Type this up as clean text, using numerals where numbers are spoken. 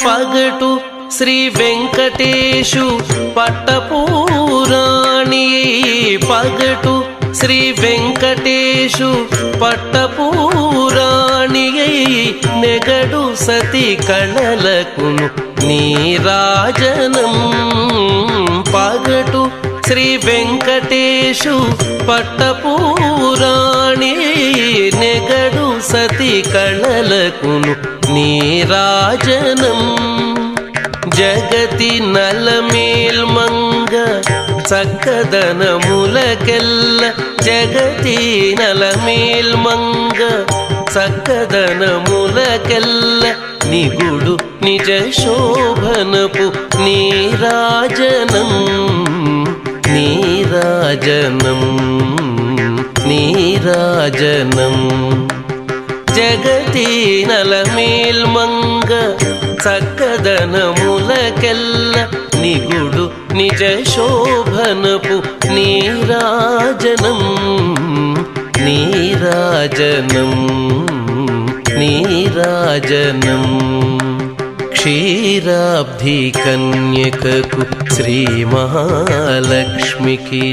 పగటు శ్రీ వెంకటేశు పట్టపూరాణి పగటు శ్రీ వెంకటేశు పట్టపూరాణి నెగడు సతి కళలకును నీరాజనం పగటు శ్రీ వెంకటేశు పట్టపూరాణి నెగడు సతి కళలకును నీరాజనం జగతి నలమేల్మంగ చక్కదనములకెల్ల జగతి నలమేల్మంగ చక్కదనములకెల్ల నిగుడు నిజ శోభనపు నీరాజనం నీరాజనం నీరాజనం జగతి నలమేల్మంగ చక్కదనములకెల్ల నిగుడు నిజ శోభనపు నీరాజనం నీరాజనం నీరాజనం క్షీరాబ్ధి కన్యకకు శ్రీ మహాలక్ష్మికి